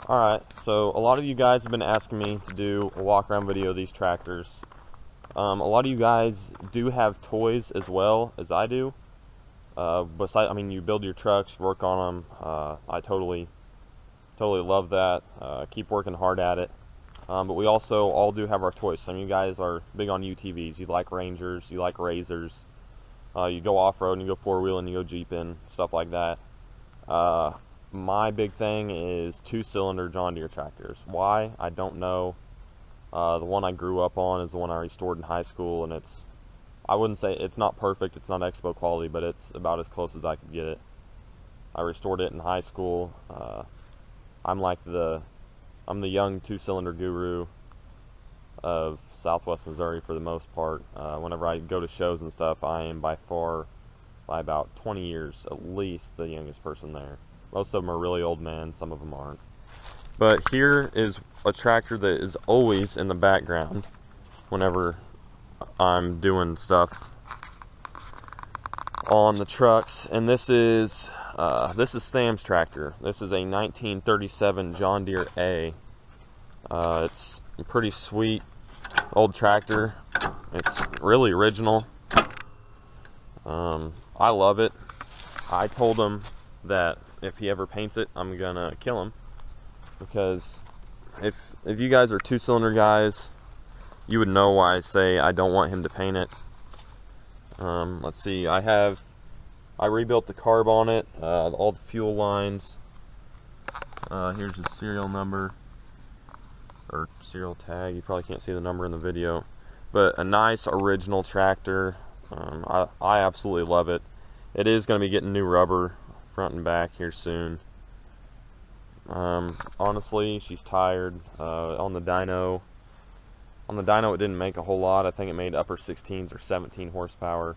Alright, so a lot of you guys have been asking me to do a walk around video of these tractors. A lot of you guys do have toys as well as I do. Besides, I mean, you build your trucks, work on them. I totally love that. Keep working hard at it. But we also all do have our toys. Some of you guys are big on UTVs. You like Rangers, you like Razors. You go off-road and you go four-wheeling, you go jeeping, stuff like that. My big thing is two-cylinder John Deere tractors. Why? I don't know. The one I grew up on is the one I restored in high school, and I wouldn't say it's not perfect, it's not expo quality, but it's about as close as I could get it. I restored it in high school. I'm the young two-cylinder guru of Southwest Missouri for the most part. Whenever I go to shows and stuff, I am by about 20 years at least the youngest person there. Most of them are really old men, some of them aren't. But here is a tractor that is always in the background whenever I'm doing stuff on the trucks, and this is Sam's tractor. This is a 1937 John Deere A. It's a pretty sweet old tractor. It's really original. I love it. I told him that if he ever paints it, I'm gonna kill him, because if you guys are two-cylinder guys, you would know why I say I don't want him to paint it. Let's see, I rebuilt the carb on it, all the fuel lines. Here's the serial number, or serial tag. You probably can't see the number in the video, but a nice original tractor. I absolutely love it. It is going to be getting new rubber front and back here soon. Honestly, she's tired. On the dyno it didn't make a whole lot. I think it made upper 16s or 17 horsepower,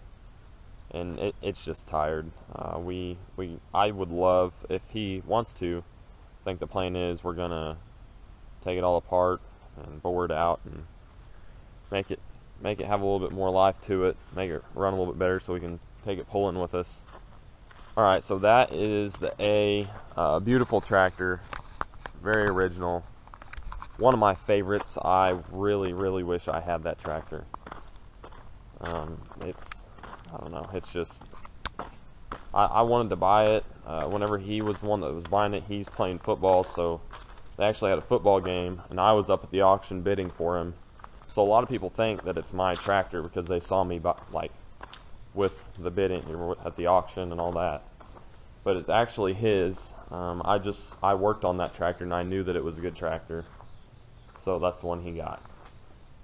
and it's just tired. I would love, if he wants to, I think the plan is we're gonna take it all apart and bore it out and make it have a little bit more life to it, make it run a little bit better so we can take it pulling with us. Alright, so that is the A. Beautiful tractor, very original, one of my favorites. I really wish I had that tractor. I don't know, it's just, I wanted to buy it. Whenever he was the one that was buying it, he's playing football, so they actually had a football game, and I was up at the auction bidding for him. So a lot of people think that it's my tractor because they saw me with the bidding at the auction and all that, but it's actually his. I worked on that tractor and I knew that it was a good tractor, so that's the one he got.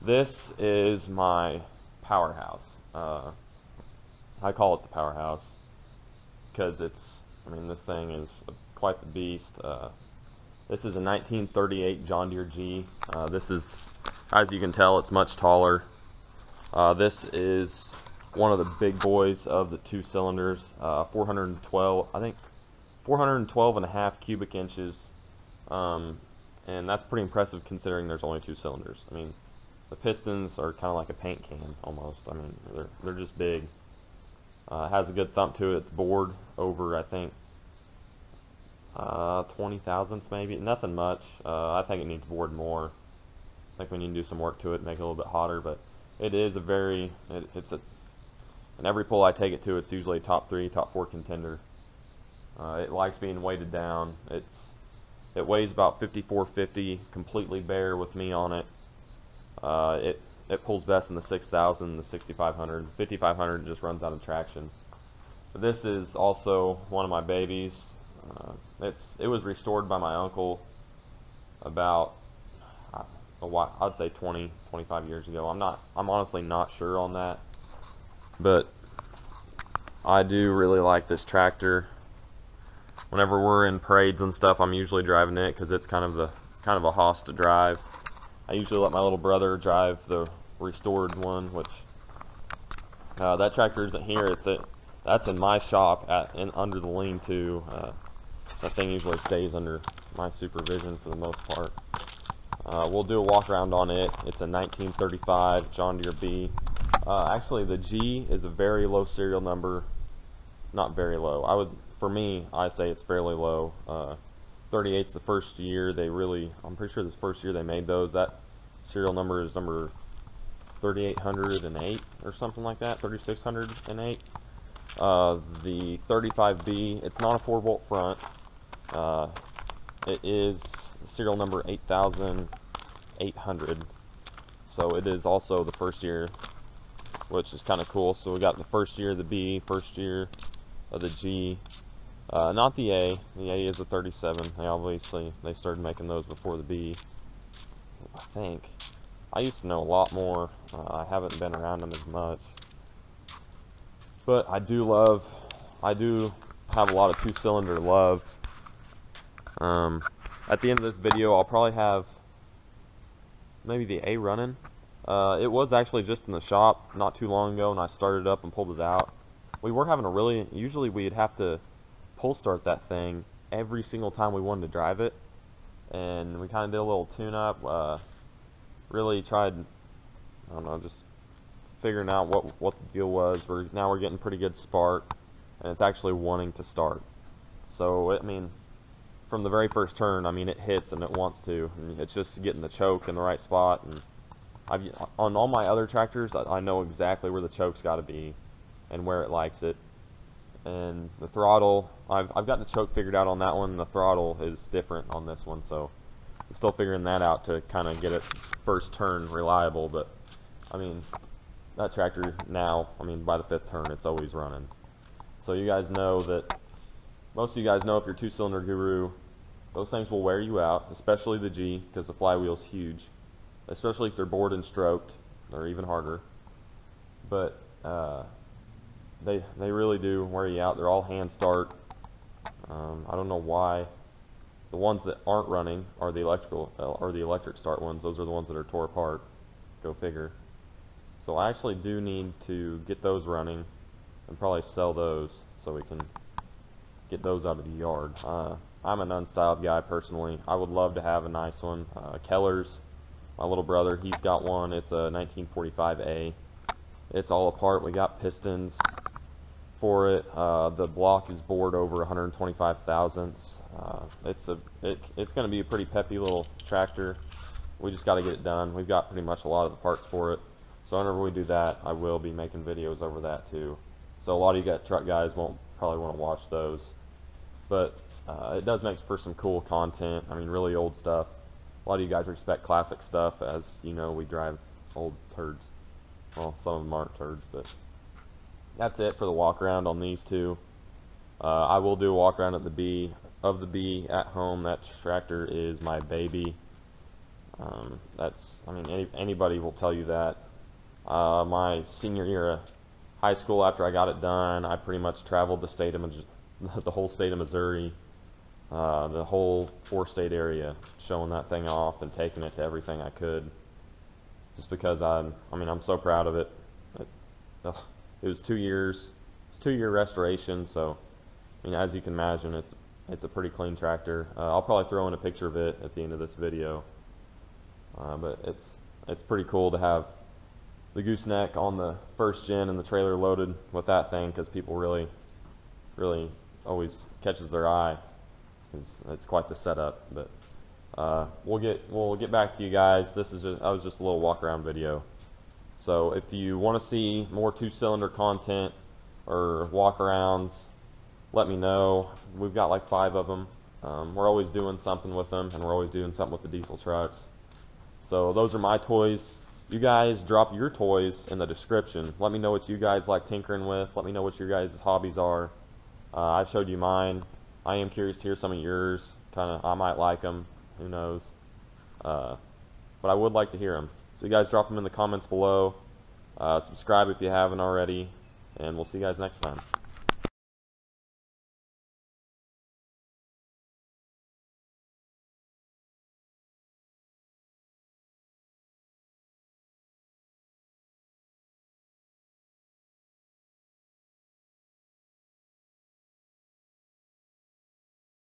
This is my powerhouse. I call it the powerhouse because this thing is quite the beast. This is a 1938 John Deere G. This is, as you can tell, it's much taller. This is one of the big boys of the two cylinders. 412 and a half cubic inches, and that's pretty impressive considering there's only two cylinders. I mean, the pistons are kind of like a paint can almost. I mean, they're just big. It has a good thump to it. It's bored over, I think, 20 thousandths maybe. Nothing much. I think it needs bored more. I think we need to do some work to it, make it a little bit hotter, but it is in every pull I take it to, it's usually a top 3, top 4 contender. It likes being weighted down. It weighs about 5450, completely bare with me on it. It pulls best in the 6000, the 6500. 5500 just runs out of traction. But this is also one of my babies. It was restored by my uncle about I'd say 20, 25 years ago. I'm honestly not sure on that, but I do really like this tractor. Whenever we're in parades and stuff, I'm usually driving it because it's kind of a hoss to drive. I usually let my little brother drive the restored one, which that tractor isn't here. That's in my shop under the lean-to. That thing usually stays under my supervision for the most part. We'll do a walk around on it. It's a 1935 John Deere B. Actually, the G is a very low serial number. Not very low. For me, I say it's fairly low. 38's the first year they really, I'm pretty sure this first year they made those. That serial number is number 3808 or something like that, 3608. The 35B, it's not a 4-bolt front. It is serial number 8800. So it is also the first year, which is kind of cool. So we got the first year of the B, first year of the G. Not the A. The A is a 37. They started making those before the B, I think. I used to know a lot more. I haven't been around them as much. But I do have a lot of 2-cylinder love. At the end of this video, I'll probably have maybe the A running. It was actually just in the shop not too long ago, and I started it up and pulled it out. We were having usually we'd have to pull start that thing every single time we wanted to drive it, and we kind of did a little tune-up. Really tried, I don't know, just figuring out what the deal was. Now we're getting pretty good spark, and it's actually wanting to start. So I mean, from the very first turn, I mean, it hits and it wants to, and it's just getting the choke in the right spot. And on all my other tractors, I know exactly where the choke's got to be and where it likes it. And the throttle, I've got the choke figured out on that one. The throttle is different on this one, so I'm still figuring that out to kind of get it first turn reliable. But I mean, that tractor now, I mean, by the 5th turn, it's always running. So you guys know that, most of you guys know if you're 2-cylinder guru, those things will wear you out, especially the G, because the flywheel's huge. Especially if they're bored and stroked, they're even harder. But they really do wear you out. They're all hand start. I don't know why. The ones that aren't running are the electric start ones. Those are the ones that are tore apart. Go figure. So I actually do need to get those running and probably sell those so we can get those out of the yard. I'm an unstyled guy personally. I would love to have a nice one. Keller's, my little brother, he's got one. It's a 1945A. It's all apart. We got pistons for it. The block is bored over 125 thousandths. It's going to be a pretty peppy little tractor. We just got to get it done. We've got pretty much a lot of the parts for it. So whenever we do that, I will be making videos over that too. So a lot of you truck guys won't probably want to watch those. But it does make for some cool content. I mean, really old stuff. A lot of you guys respect classic stuff, as you know, we drive old turds. Well, some of them aren't turds, but that's it for the walk around on these two. I will do a walk around at the B at home. That tractor is my baby. I mean, anybody will tell you that. My senior year of high school, after I got it done, I pretty much traveled the whole state of Missouri, the whole 4-state area, showing that thing off and taking it to everything I could. Just because I'm so proud of it. It was 2 years. It's 2-year restoration, so I mean, as you can imagine, it's a pretty clean tractor. I'll probably throw in a picture of it at the end of this video. But it's pretty cool to have the gooseneck on the first gen and the trailer loaded with that thing, because people really always catches their eye. It's quite the setup. But we'll get back to you guys. That was just a little walk around video. So if you want to see more 2-cylinder content or walk arounds, let me know. We've got like 5 of them. We're always doing something with them, and we're always doing something with the diesel trucks. So those are my toys. You guys drop your toys in the description. Let me know what you guys like tinkering with. Let me know what your guys' hobbies are. I showed you mine. I am curious to hear some of yours. I might like them. Who knows? But I would like to hear them. So you guys drop them in the comments below. Subscribe if you haven't already. And we'll see you guys next time.